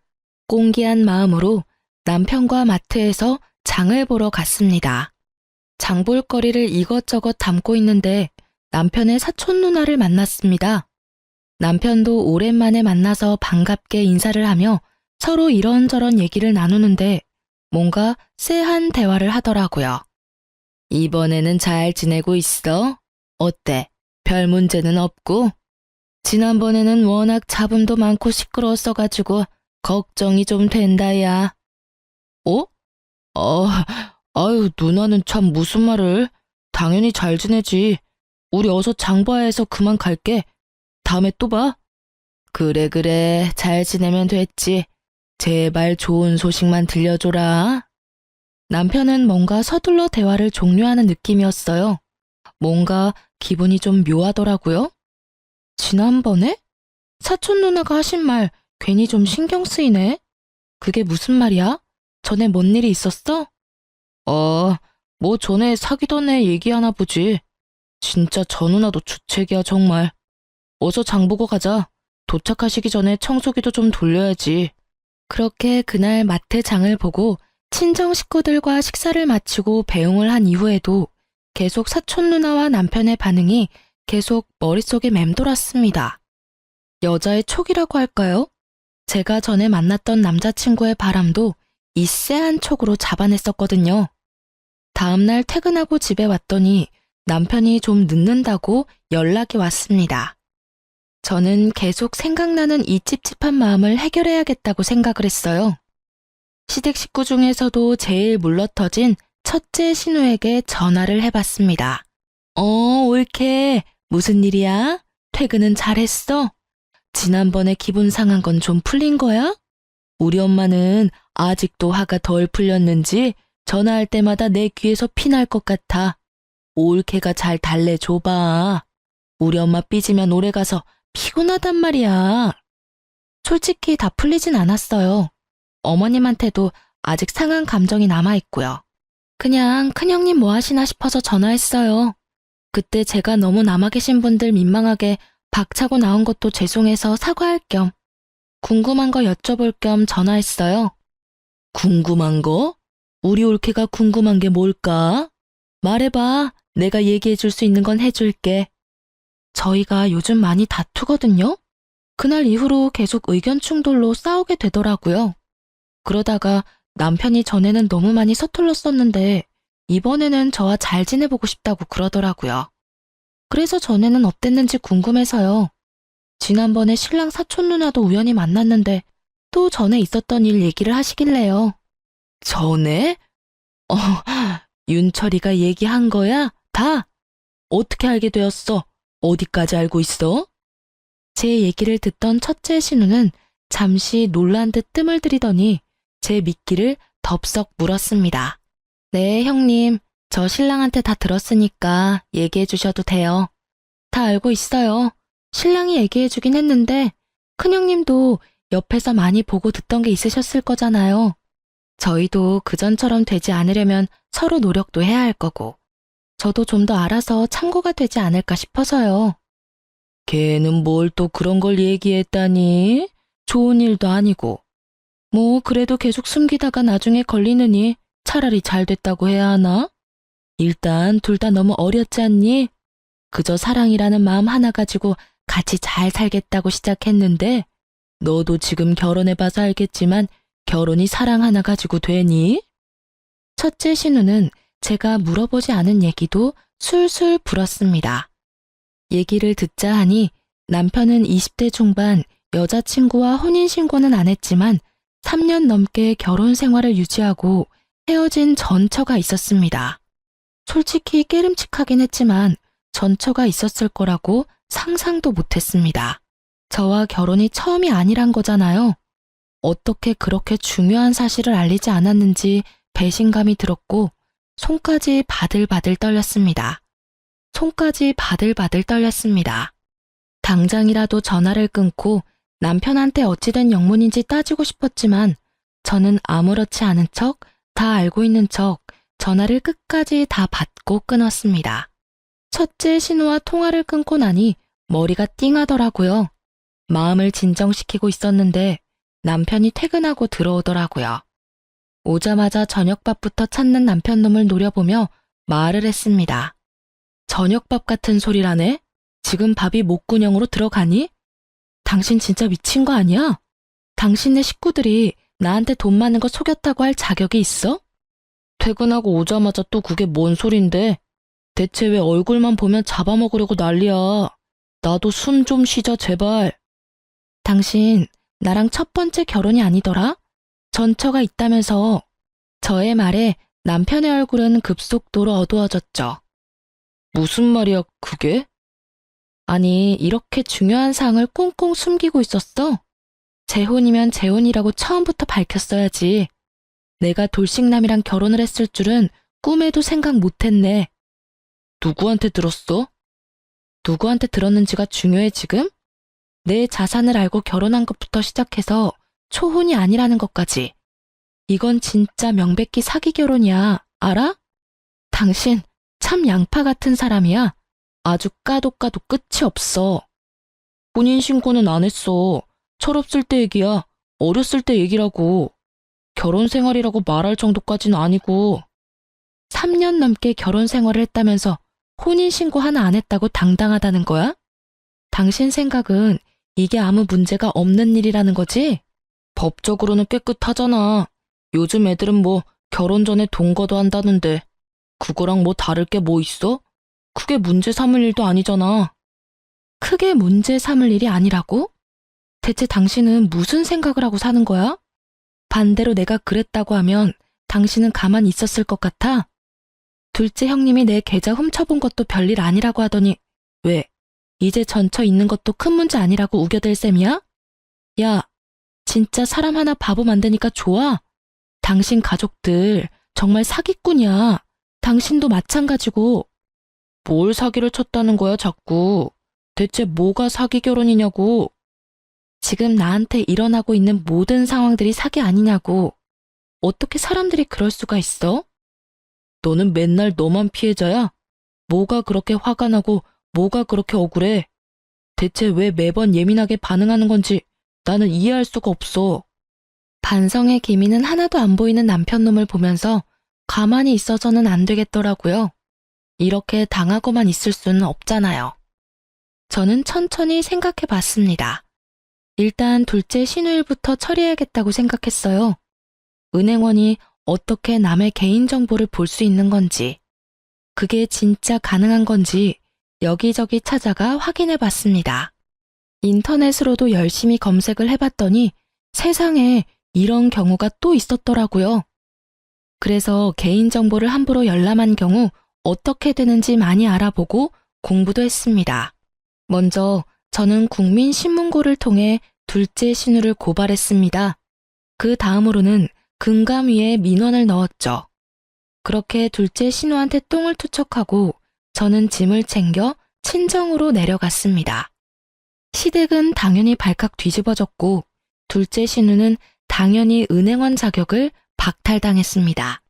꽁기한 마음으로 남편과 마트에서 장을 보러 갔습니다. 장볼 거리를 이것저것 담고 있는데 남편의 사촌 누나를 만났습니다. 남편도 오랜만에 만나서 반갑게 인사를 하며 서로 이런저런 얘기를 나누는데 뭔가 쎄한 대화를 하더라고요. 이번에는 잘 지내고 있어? 어때? 별 문제는 없고? 지난번에는 워낙 잡음도 많고 시끄러웠어가지고 걱정이 좀 된다, 야. 어? 아유, 누나는 참 무슨 말을. 당연히 잘 지내지. 우리 어서 장봐야해서 그만 갈게. 다음에 또 봐. 그래, 잘 지내면 됐지. 제발 좋은 소식만 들려줘라. 남편은 뭔가 서둘러 대화를 종료하는 느낌이었어요. 뭔가 기분이 좀 묘하더라고요. 지난번에? 사촌 누나가 하신 말 괜히 좀 신경 쓰이네. 그게 무슨 말이야? 전에 뭔 일이 있었어? 뭐 전에 사귀던 애 얘기하나 보지. 진짜 저 누나도 주책이야 정말. 어서 장 보고 가자. 도착하시기 전에 청소기도 좀 돌려야지. 그렇게 그날 마트 장을 보고 친정 식구들과 식사를 마치고 배웅을 한 이후에도 계속 사촌 누나와 남편의 반응이 계속 머릿속에 맴돌았습니다. 여자의 촉이라고 할까요? 제가 전에 만났던 남자친구의 바람도 이 쎄한 촉으로 잡아냈었거든요. 다음날 퇴근하고 집에 왔더니 남편이 좀 늦는다고 연락이 왔습니다. 저는 계속 생각나는 이 찝찝한 마음을 해결해야겠다고 생각을 했어요. 시댁 식구 중에서도 제일 물러터진 첫째 신우에게 전화를 해봤습니다. 옳게. 무슨 일이야? 퇴근은 잘했어? 지난번에 기분 상한 건 좀 풀린 거야? 우리 엄마는 아직도 화가 덜 풀렸는지 전화할 때마다 내 귀에서 피날 것 같아. 올케가 잘 달래줘봐. 우리 엄마 삐지면 오래 가서 피곤하단 말이야. 솔직히 다 풀리진 않았어요. 어머님한테도 아직 상한 감정이 남아있고요. 그냥 큰형님 뭐 하시나 싶어서 전화했어요. 그때 제가 너무 남아 계신 분들 민망하게 박차고 나온 것도 죄송해서 사과할 겸 궁금한 거 여쭤볼 겸 전화했어요. 궁금한 거? 우리 올케가 궁금한 게 뭘까? 말해봐. 내가 얘기해 줄 수 있는 건 해줄게. 저희가 요즘 많이 다투거든요. 그날 이후로 계속 의견 충돌로 싸우게 되더라고요. 그러다가 남편이 전에는 너무 많이 서툴렀었는데 이번에는 저와 잘 지내보고 싶다고 그러더라고요. 그래서 전에는 어땠는지 궁금해서요. 지난번에 신랑 사촌 누나도 우연히 만났는데 또 전에 있었던 일 얘기를 하시길래요. 전에? 어, 윤철이가 얘기한 거야? 다? 어떻게 알게 되었어? 어디까지 알고 있어? 제 얘기를 듣던 첫째 신우는 잠시 놀란 듯 뜸을 들이더니 제 미끼를 덥석 물었습니다. 네, 형님. 저 신랑한테 다 들었으니까 얘기해 주셔도 돼요. 다 알고 있어요. 신랑이 얘기해 주긴 했는데 큰형님도 옆에서 많이 보고 듣던 게 있으셨을 거잖아요. 저희도 그전처럼 되지 않으려면 서로 노력도 해야 할 거고 저도 좀 더 알아서 참고가 되지 않을까 싶어서요. 걔는 뭘 또 그런 걸 얘기했다니? 좋은 일도 아니고. 뭐 그래도 계속 숨기다가 나중에 걸리느니 차라리 잘 됐다고 해야 하나? 일단 둘 다 너무 어렸지 않니? 그저 사랑이라는 마음 하나 가지고 같이 잘 살겠다고 시작했는데 너도 지금 결혼해봐서 알겠지만 결혼이 사랑 하나 가지고 되니? 첫째 신우는 제가 물어보지 않은 얘기도 술술 불었습니다. 얘기를 듣자 하니 남편은 20대 중반 여자친구와 혼인신고는 안 했지만 3년 넘게 결혼 생활을 유지하고 헤어진 전처가 있었습니다. 솔직히 깨름칙하긴 했지만 전처가 있었을 거라고 상상도 못했습니다. 저와 결혼이 처음이 아니란 거잖아요. 어떻게 그렇게 중요한 사실을 알리지 않았는지 배신감이 들었고 손까지 바들바들 떨렸습니다. 손까지 바들바들 떨렸습니다. 당장이라도 전화를 끊고 남편한테 어찌된 영문인지 따지고 싶었지만 저는 아무렇지 않은 척, 다 알고 있는 척 전화를 끝까지 다 받고 끊었습니다. 첫째 신우와 통화를 끊고 나니 머리가 띵하더라고요. 마음을 진정시키고 있었는데 남편이 퇴근하고 들어오더라고요. 오자마자 저녁밥부터 찾는 남편 놈을 노려보며 말을 했습니다. 저녁밥 같은 소리라네? 지금 밥이 목구녕으로 들어가니? 당신 진짜 미친 거 아니야? 당신네 식구들이 나한테 돈 많은 거 속였다고 할 자격이 있어? 퇴근하고 오자마자 또 그게 뭔 소린데? 대체 왜 얼굴만 보면 잡아먹으려고 난리야? 나도 숨 좀 쉬자 제발. 당신 나랑 첫 번째 결혼이 아니더라? 전처가 있다면서. 저의 말에 남편의 얼굴은 급속도로 어두워졌죠. 무슨 말이야 그게? 아니 이렇게 중요한 사항을 꽁꽁 숨기고 있었어? 재혼이면 재혼이라고 처음부터 밝혔어야지. 내가 돌싱남이랑 결혼을 했을 줄은 꿈에도 생각 못했네. 누구한테 들었어? 누구한테 들었는지가 중요해 지금? 내 자산을 알고 결혼한 것부터 시작해서 초혼이 아니라는 것까지. 이건 진짜 명백히 사기 결혼이야. 알아? 당신 참 양파 같은 사람이야. 아주 까도 끝이 없어. 혼인신고는 안 했어. 철없을 때 얘기야. 어렸을 때 얘기라고. 결혼 생활이라고 말할 정도까지는 아니고. 3년 넘게 결혼 생활을 했다면서 혼인신고 하나 안 했다고 당당하다는 거야? 당신 생각은 이게 아무 문제가 없는 일이라는 거지? 법적으로는 깨끗하잖아. 요즘 애들은 뭐 결혼 전에 동거도 한다는데 그거랑 뭐 다를 게 뭐 있어? 크게 문제 삼을 일도 아니잖아. 크게 문제 삼을 일이 아니라고? 대체 당신은 무슨 생각을 하고 사는 거야? 반대로 내가 그랬다고 하면 당신은 가만히 있었을 것 같아? 둘째 형님이 내 계좌 훔쳐본 것도 별일 아니라고 하더니 왜 이제 전처 있는 것도 큰 문제 아니라고 우겨댈 셈이야? 야, 진짜 사람 하나 바보 만드니까 좋아? 당신 가족들 정말 사기꾼이야. 당신도 마찬가지고. 뭘 사기를 쳤다는 거야, 자꾸. 대체 뭐가 사기 결혼이냐고. 지금 나한테 일어나고 있는 모든 상황들이 사기 아니냐고. 어떻게 사람들이 그럴 수가 있어? 너는 맨날 너만 피해자야? 뭐가 그렇게 화가 나고 뭐가 그렇게 억울해? 대체 왜 매번 예민하게 반응하는 건지 나는 이해할 수가 없어. 반성의 기미는 하나도 안 보이는 남편놈을 보면서 가만히 있어서는 안 되겠더라고요. 이렇게 당하고만 있을 수는 없잖아요. 저는 천천히 생각해 봤습니다. 일단 둘째 신우일부터 처리해야겠다고 생각했어요. 은행원이 어떻게 남의 개인정보를 볼 수 있는 건지, 그게 진짜 가능한 건지 여기저기 찾아가 확인해 봤습니다. 인터넷으로도 열심히 검색을 해봤더니 세상에 이런 경우가 또 있었더라고요. 그래서 개인정보를 함부로 열람한 경우 어떻게 되는지 많이 알아보고 공부도 했습니다. 먼저 저는 국민신문고를 통해 둘째 신우를 고발했습니다. 그 다음으로는 금감위에 민원을 넣었죠. 그렇게 둘째 신우한테 똥을 투척하고 저는 짐을 챙겨 친정으로 내려갔습니다. 시댁은 당연히 발칵 뒤집어졌고 둘째 신우는 당연히 은행원 자격을 박탈당했습니다.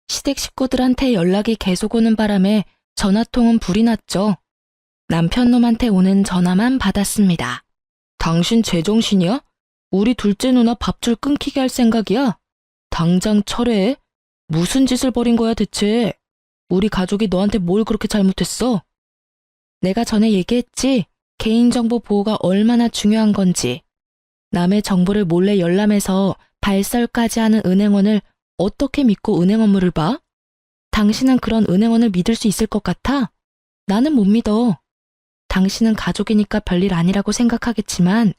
시댁 식구들한테 연락이 계속 오는 바람에 전화통은 불이 났죠. 남편놈한테 오는 전화만 받았습니다. 당신 제정신이야? 우리 둘째 누나 밥줄 끊기게 할 생각이야? 당장 철회해? 무슨 짓을 벌인 거야 대체? 우리 가족이 너한테 뭘 그렇게 잘못했어? 내가 전에 얘기했지? 개인정보 보호가 얼마나 중요한 건지. 남의 정보를 몰래 열람해서 발설까지 하는 은행원을 어떻게 믿고 은행 업무를 봐? 당신은 그런 은행원을 믿을 수 있을 것 같아? 나는 못 믿어. 당신은 가족이니까 별일 아니라고 생각하겠지만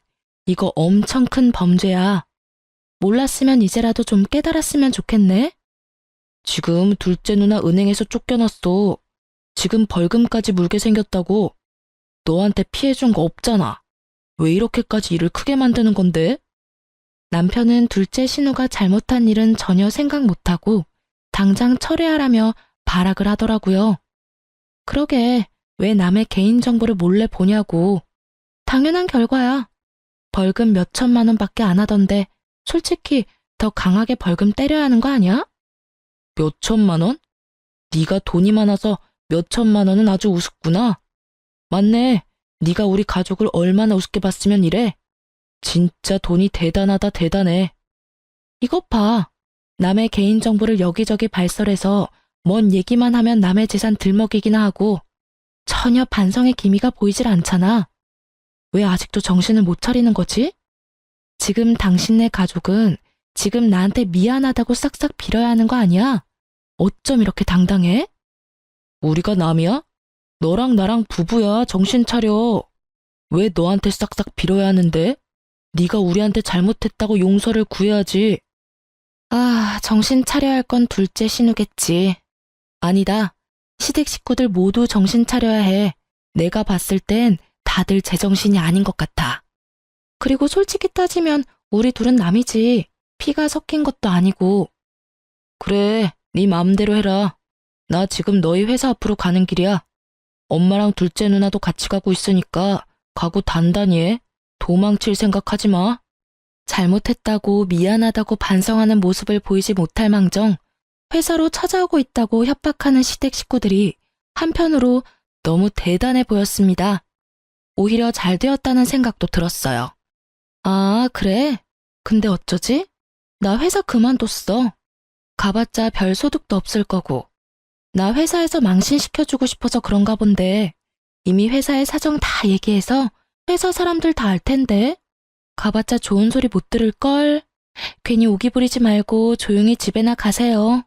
이거 엄청 큰 범죄야. 몰랐으면 이제라도 좀 깨달았으면 좋겠네? 지금 둘째 누나 은행에서 쫓겨났어. 지금 벌금까지 물게 생겼다고. 너한테 피해준 거 없잖아. 왜 이렇게까지 일을 크게 만드는 건데? 남편은 둘째 신우가 잘못한 일은 전혀 생각 못하고 당장 철회하라며 발악을 하더라고요. 그러게 왜 남의 개인정보를 몰래 보냐고. 당연한 결과야. 벌금 몇 천만 원밖에 안 하던데 솔직히 더 강하게 벌금 때려야 하는 거 아니야? 몇 천만 원? 네가 돈이 많아서 몇 천만 원은 아주 우습구나. 맞네. 네가 우리 가족을 얼마나 우습게 봤으면 이래. 진짜 돈이 대단하다 대단해. 이것 봐. 남의 개인정보를 여기저기 발설해서 뭔 얘기만 하면 남의 재산 들먹이기나 하고 전혀 반성의 기미가 보이질 않잖아. 왜 아직도 정신을 못 차리는 거지? 지금 당신네 가족은 지금 나한테 미안하다고 싹싹 빌어야 하는 거 아니야? 어쩜 이렇게 당당해? 우리가 남이야? 너랑 나랑 부부야. 정신 차려. 왜 너한테 싹싹 빌어야 하는데? 네가 우리한테 잘못했다고 용서를 구해야지. 아, 정신 차려야 할 건 둘째 신우겠지. 아니다. 시댁 식구들 모두 정신 차려야 해. 내가 봤을 땐 다들 제정신이 아닌 것 같아. 그리고 솔직히 따지면 우리 둘은 남이지. 피가 섞인 것도 아니고. 그래, 네 마음대로 해라. 나 지금 너희 회사 앞으로 가는 길이야. 엄마랑 둘째 누나도 같이 가고 있으니까 가고 단단히 해. 도망칠 생각하지 마. 잘못했다고 미안하다고 반성하는 모습을 보이지 못할 망정 회사로 찾아오고 있다고 협박하는 시댁 식구들이 한편으로 너무 대단해 보였습니다. 오히려 잘 되었다는 생각도 들었어요. 아, 그래? 근데 어쩌지? 나 회사 그만뒀어. 가봤자 별 소득도 없을 거고. 나 회사에서 망신시켜주고 싶어서 그런가 본데 이미 회사의 사정 다 얘기해서 회사 사람들 다 알 텐데. 가봤자 좋은 소리 못 들을걸. 괜히 오기 부리지 말고 조용히 집에나 가세요.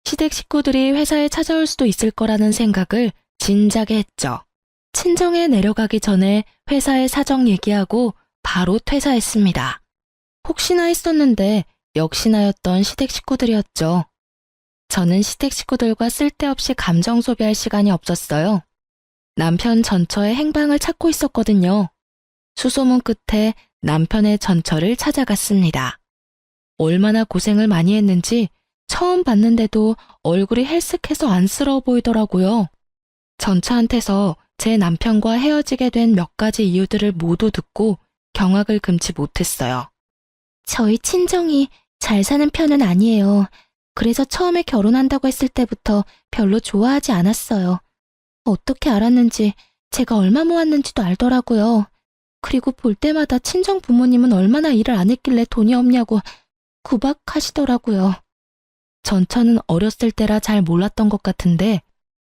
시댁 식구들이 회사에 찾아올 수도 있을 거라는 생각을 진작에 했죠. 친정에 내려가기 전에 회사의 사정 얘기하고 바로 퇴사했습니다. 혹시나 했었는데 역시나였던 시댁 식구들이었죠. 저는 시댁 식구들과 쓸데없이 감정 소비할 시간이 없었어요. 남편 전처의 행방을 찾고 있었거든요. 수소문 끝에 남편의 전처를 찾아갔습니다. 얼마나 고생을 많이 했는지 처음 봤는데도 얼굴이 헬쓱해서 안쓰러워 보이더라고요. 전처한테서 제 남편과 헤어지게 된 몇 가지 이유들을 모두 듣고 경악을 금치 못했어요. 저희 친정이 잘 사는 편은 아니에요. 그래서 처음에 결혼한다고 했을 때부터 별로 좋아하지 않았어요. 어떻게 알았는지 제가 얼마 모았는지도 알더라고요. 그리고 볼 때마다 친정 부모님은 얼마나 일을 안 했길래 돈이 없냐고 구박하시더라고요. 전처는 어렸을 때라 잘 몰랐던 것 같은데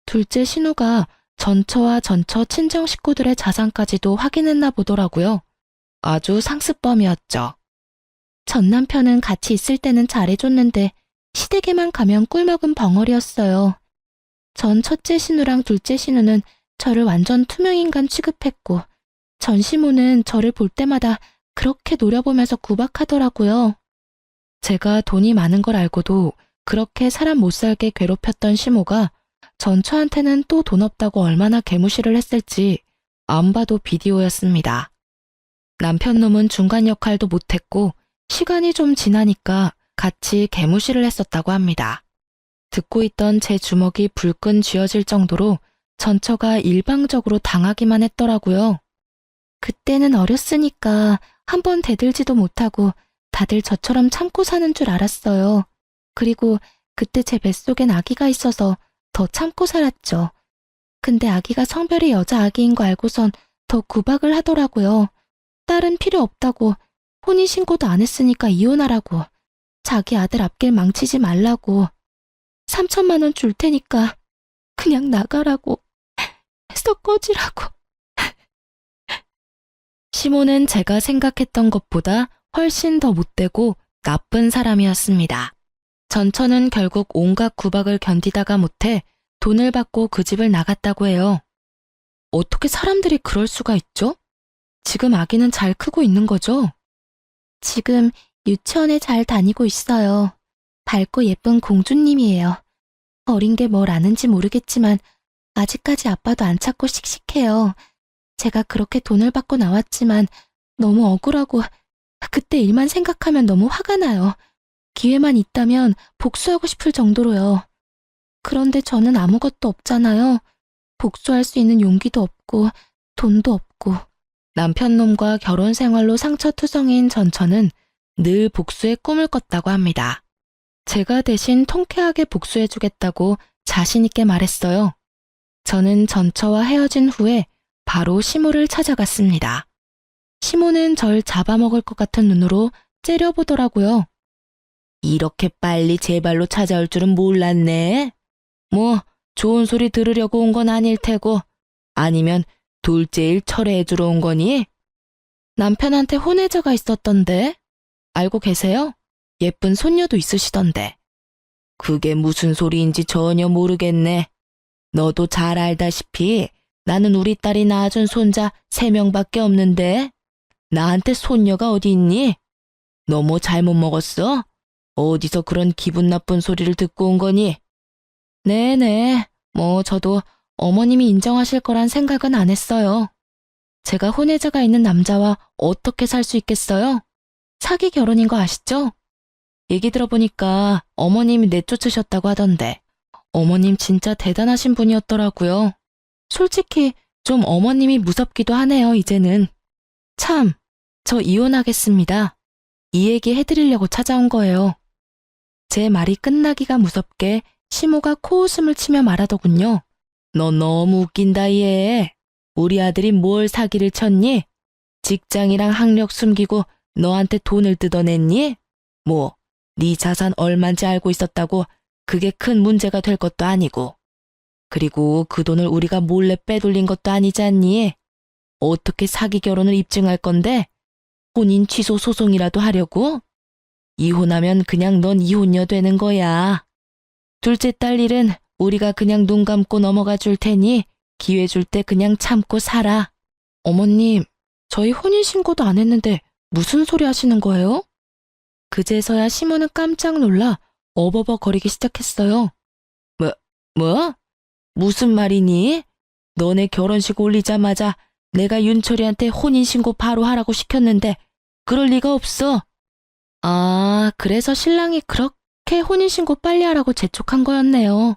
둘째 신우가 전처와 전처 친정 식구들의 자산까지도 확인했나 보더라고요. 아주 상습범이었죠. 전 남편은 같이 있을 때는 잘해줬는데 시댁에만 가면 꿀먹은 벙어리였어요. 전 첫째 신우랑 둘째 신우는 저를 완전 투명인간 취급했고 전 시모는 저를 볼 때마다 그렇게 노려보면서 구박하더라고요. 제가 돈이 많은 걸 알고도 그렇게 사람 못 살게 괴롭혔던 시모가 전처한테는 또 돈 없다고 얼마나 개무시를 했을지 안 봐도 비디오였습니다. 남편 놈은 중간 역할도 못했고 시간이 좀 지나니까 같이 개무시를 했었다고 합니다. 듣고 있던 제 주먹이 불끈 쥐어질 정도로 전처가 일방적으로 당하기만 했더라고요. 그때는 어렸으니까 한번 대들지도 못하고 다들 저처럼 참고 사는 줄 알았어요. 그리고 그때 제 뱃속엔 아기가 있어서 더 참고 살았죠. 근데 아기가 성별이 여자 아기인 거 알고선 더 구박을 하더라고요. 딸은 필요 없다고, 혼인신고도 안 했으니까 이혼하라고, 자기 아들 앞길 망치지 말라고, 3천만 원 줄 테니까 그냥 나가라고, 해서 꺼지라고. 시모는 제가 생각했던 것보다 훨씬 더 못되고 나쁜 사람이었습니다. 전처는 결국 온갖 구박을 견디다가 못해 돈을 받고 그 집을 나갔다고 해요. 어떻게 사람들이 그럴 수가 있죠? 지금 아기는 잘 크고 있는 거죠? 지금 유치원에 잘 다니고 있어요. 밝고 예쁜 공주님이에요. 어린 게 뭘 아는지 모르겠지만 아직까지 아빠도 안 찾고 씩씩해요. 제가 그렇게 돈을 받고 나왔지만 너무 억울하고 그때 일만 생각하면 너무 화가 나요. 기회만 있다면 복수하고 싶을 정도로요. 그런데 저는 아무것도 없잖아요. 복수할 수 있는 용기도 없고 돈도 없고. 남편 놈과 결혼 생활로 상처투성이인 전처는 늘 복수의 꿈을 꿨다고 합니다. 제가 대신 통쾌하게 복수해주겠다고 자신있게 말했어요. 저는 전처와 헤어진 후에 바로 시모를 찾아갔습니다. 시모는 절 잡아먹을 것 같은 눈으로 째려보더라고요. 이렇게 빨리 제 발로 찾아올 줄은 몰랐네. 뭐 좋은 소리 들으려고 온 건 아닐 테고 아니면 둘째 일 철회해주러 온 거니? 남편한테 혼외자가 있었던데. 알고 계세요? 예쁜 손녀도 있으시던데. 그게 무슨 소리인지 전혀 모르겠네. 너도 잘 알다시피 나는 우리 딸이 낳아준 손자 3명밖에 없는데 나한테 손녀가 어디 있니? 너 뭐 잘못 먹었어? 어디서 그런 기분 나쁜 소리를 듣고 온 거니? 네네, 뭐 저도 어머님이 인정하실 거란 생각은 안 했어요. 제가 혼외자가 있는 남자와 어떻게 살 수 있겠어요? 사기 결혼인 거 아시죠? 얘기 들어보니까 어머님이 내쫓으셨다고 하던데 어머님 진짜 대단하신 분이었더라고요. 솔직히 좀 어머님이 무섭기도 하네요, 이제는. 참, 저 이혼하겠습니다. 이 얘기 해드리려고 찾아온 거예요. 제 말이 끝나기가 무섭게 시모가 코웃음을 치며 말하더군요. 너 너무 웃긴다, 얘. 우리 아들이 뭘 사기를 쳤니? 직장이랑 학력 숨기고 너한테 돈을 뜯어냈니? 뭐, 네 자산 얼만지 알고 있었다고 그게 큰 문제가 될 것도 아니고. 그리고 그 돈을 우리가 몰래 빼돌린 것도 아니지 않니? 어떻게 사기 결혼을 입증할 건데? 혼인 취소 소송이라도 하려고? 이혼하면 그냥 넌 이혼녀 되는 거야. 둘째 딸 일은 우리가 그냥 눈 감고 넘어가 줄 테니 기회 줄 때 그냥 참고 살아. 어머님, 저희 혼인신고도 안 했는데 무슨 소리 하시는 거예요? 그제서야 시모는 깜짝 놀라 어버버거리기 시작했어요. 뭐? 무슨 말이니? 너네 결혼식 올리자마자 내가 윤철이한테 혼인신고 바로 하라고 시켰는데 그럴 리가 없어. 아, 그래서 신랑이 그렇게 혼인신고 빨리 하라고 재촉한 거였네요.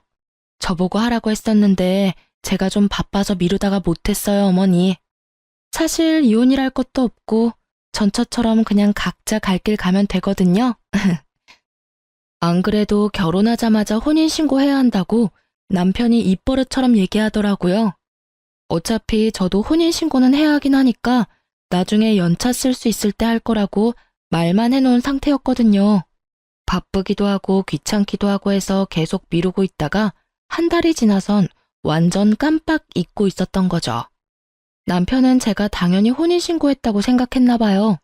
저보고 하라고 했었는데 제가 좀 바빠서 미루다가 못했어요, 어머니. 사실 이혼이랄 것도 없고 전처처럼 그냥 각자 갈 길 가면 되거든요. 안 그래도 결혼하자마자 혼인신고해야 한다고 남편이 입버릇처럼 얘기하더라고요. 어차피 저도 혼인신고는 해야 하긴 하니까 나중에 연차 쓸 수 있을 때 할 거라고 말만 해놓은 상태였거든요. 바쁘기도 하고 귀찮기도 하고 해서 계속 미루고 있다가 한 달이 지나선 완전 깜빡 잊고 있었던 거죠. 남편은 제가 당연히 혼인신고했다고 생각했나 봐요.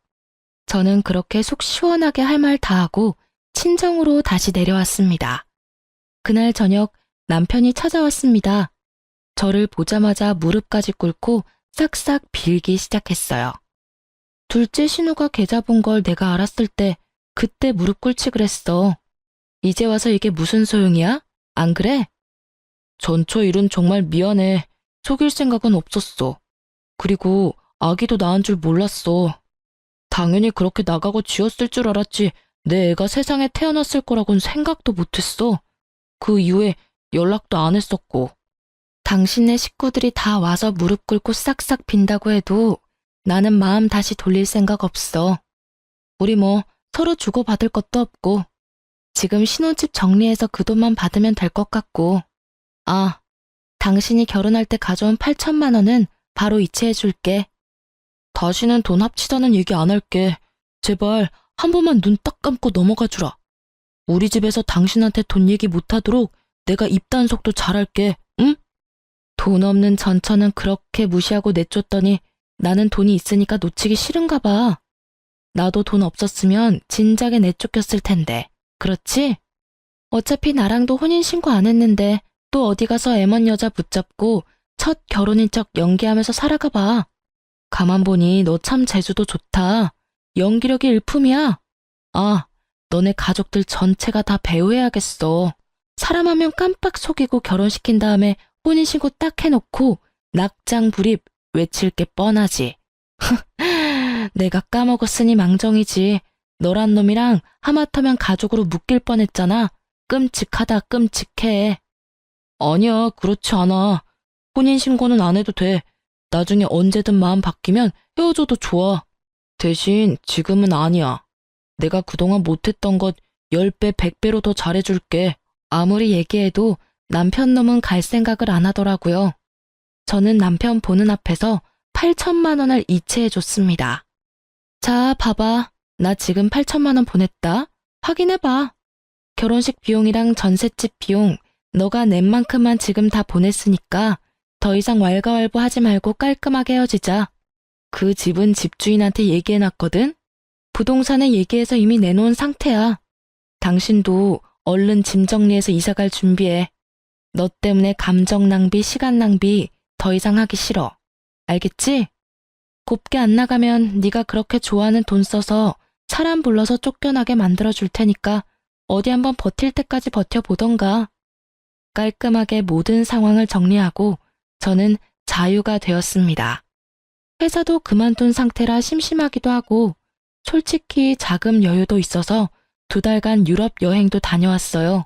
저는 그렇게 속 시원하게 할 말 다 하고 친정으로 다시 내려왔습니다. 그날 저녁 남편이 찾아왔습니다. 저를 보자마자 무릎까지 꿇고 싹싹 빌기 시작했어요. 둘째 신우가 개 잡은 걸 내가 알았을 때 그때 무릎 꿇지 그랬어. 이제 와서 이게 무슨 소용이야? 안 그래? 전처 일은 정말 미안해. 속일 생각은 없었어. 그리고 아기도 낳은 줄 몰랐어. 당연히 그렇게 나가고 쥐었을 줄 알았지 내 애가 세상에 태어났을 거라고는 생각도 못했어. 그 이후에 연락도 안 했었고. 당신네 식구들이 다 와서 무릎 꿇고 싹싹 빈다고 해도 나는 마음 다시 돌릴 생각 없어. 우리 뭐 서로 주고받을 것도 없고 지금 신혼집 정리해서 그 돈만 받으면 될 것 같고. 아, 당신이 결혼할 때 가져온 8천만 원은 바로 이체해 줄게. 다시는 돈 합치자는 얘기 안 할게. 제발 한 번만 눈 딱 감고 넘어가 주라. 우리 집에서 당신한테 돈 얘기 못하도록 내가 입단속도 잘할게. 응? 돈 없는 전처는 그렇게 무시하고 내쫓더니 나는 돈이 있으니까 놓치기 싫은가 봐. 나도 돈 없었으면 진작에 내쫓겼을 텐데. 그렇지? 어차피 나랑도 혼인신고 안 했는데 또 어디 가서 애먼 여자 붙잡고 첫 결혼인 척 연기하면서 살아가 봐. 가만 보니 너 참 재주도 좋다. 연기력이 일품이야. 아, 너네 가족들 전체가 다 배우해야겠어. 사람 한 명 깜빡 속이고 결혼시킨 다음에 혼인신고 딱 해놓고 낙장 불입 외칠 게 뻔하지. 내가 까먹었으니 망정이지. 너란 놈이랑 하마터면 가족으로 묶일 뻔했잖아. 끔찍하다 끔찍해. 아니야, 그렇지 않아. 혼인신고는 안 해도 돼. 나중에 언제든 마음 바뀌면 헤어져도 좋아. 대신 지금은 아니야. 내가 그동안 못했던 것 10배, 100배로 더 잘해줄게. 아무리 얘기해도 남편 놈은 갈 생각을 안 하더라고요. 저는 남편 보는 앞에서 8천만 원을 이체해줬습니다. 자, 봐봐. 나 지금 8천만 원 보냈다. 확인해봐. 결혼식 비용이랑 전셋집 비용 너가 낸 만큼만 지금 다 보냈으니까 더 이상 왈가왈부 하지 말고 깔끔하게 헤어지자. 그 집은 집주인한테 얘기해놨거든? 부동산에 얘기해서 이미 내놓은 상태야. 당신도 얼른 짐 정리해서 이사갈 준비해. 너 때문에 감정 낭비, 시간 낭비 더 이상 하기 싫어. 알겠지? 곱게 안 나가면 네가 그렇게 좋아하는 돈 써서 사람 불러서 쫓겨나게 만들어줄 테니까 어디 한번 버틸 때까지 버텨보던가. 깔끔하게 모든 상황을 정리하고 저는 자유가 되었습니다. 회사도 그만둔 상태라 심심하기도 하고 솔직히 자금 여유도 있어서 2달간 유럽 여행도 다녀왔어요.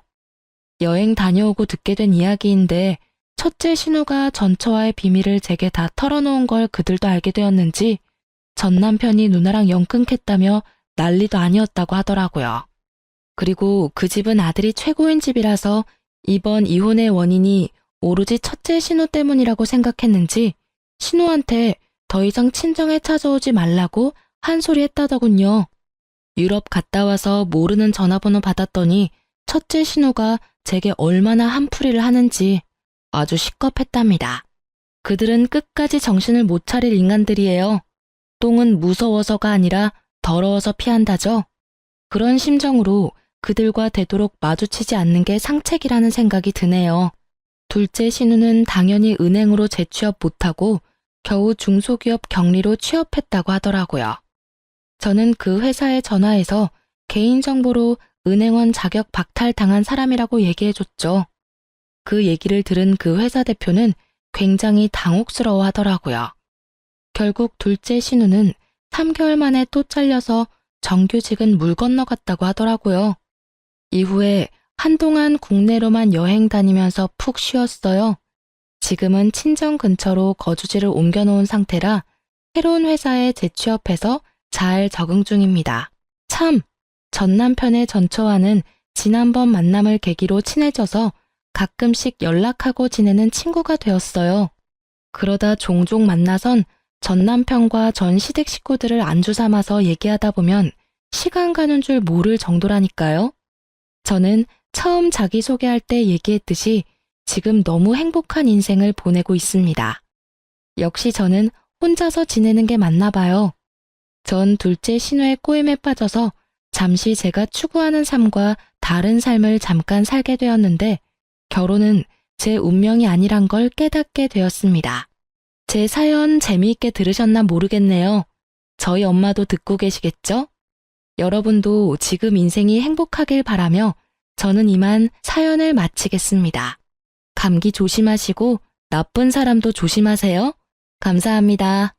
여행 다녀오고 듣게 된 이야기인데 첫째 신우가 전처와의 비밀을 제게 다 털어놓은 걸 그들도 알게 되었는지 전 남편이 누나랑 영 끊겠다며 난리도 아니었다고 하더라고요. 그리고 그 집은 아들이 최고인 집이라서 이번 이혼의 원인이 오로지 첫째 신우 때문이라고 생각했는지 신우한테 더 이상 친정에 찾아오지 말라고 한 소리 했다더군요. 유럽 갔다 와서 모르는 전화번호 받았더니 첫째 신우가 제게 얼마나 한풀이를 하는지 아주 시겁했답니다. 그들은 끝까지 정신을 못 차릴 인간들이에요. 똥은 무서워서가 아니라 더러워서 피한다죠. 그런 심정으로 그들과 되도록 마주치지 않는 게 상책이라는 생각이 드네요. 둘째 신우는 당연히 은행으로 재취업 못하고 겨우 중소기업 경리로 취업했다고 하더라고요. 저는 그 회사에 전화해서 개인정보로 은행원 자격 박탈당한 사람이라고 얘기해줬죠. 그 얘기를 들은 그 회사 대표는 굉장히 당혹스러워 하더라고요. 결국 둘째 신우는 3개월 만에 또 잘려서 정규직은 물 건너갔다고 하더라고요. 이후에 한동안 국내로만 여행 다니면서 푹 쉬었어요. 지금은 친정 근처로 거주지를 옮겨놓은 상태라 새로운 회사에 재취업해서 잘 적응 중입니다. 참, 전 남편의 전처와는 지난번 만남을 계기로 친해져서 가끔씩 연락하고 지내는 친구가 되었어요. 그러다 종종 만나선 전 남편과 전 시댁 식구들을 안주 삼아서 얘기하다 보면 시간 가는 줄 모를 정도라니까요. 저는 처음 자기소개할 때 얘기했듯이 지금 너무 행복한 인생을 보내고 있습니다. 역시 저는 혼자서 지내는 게 맞나 봐요. 전 둘째 신우의 꼬임에 빠져서 잠시 제가 추구하는 삶과 다른 삶을 잠깐 살게 되었는데 결혼은 제 운명이 아니란 걸 깨닫게 되었습니다. 제 사연 재미있게 들으셨나 모르겠네요. 저희 엄마도 듣고 계시겠죠? 여러분도 지금 인생이 행복하길 바라며 저는 이만 사연을 마치겠습니다. 감기 조심하시고 나쁜 사람도 조심하세요. 감사합니다.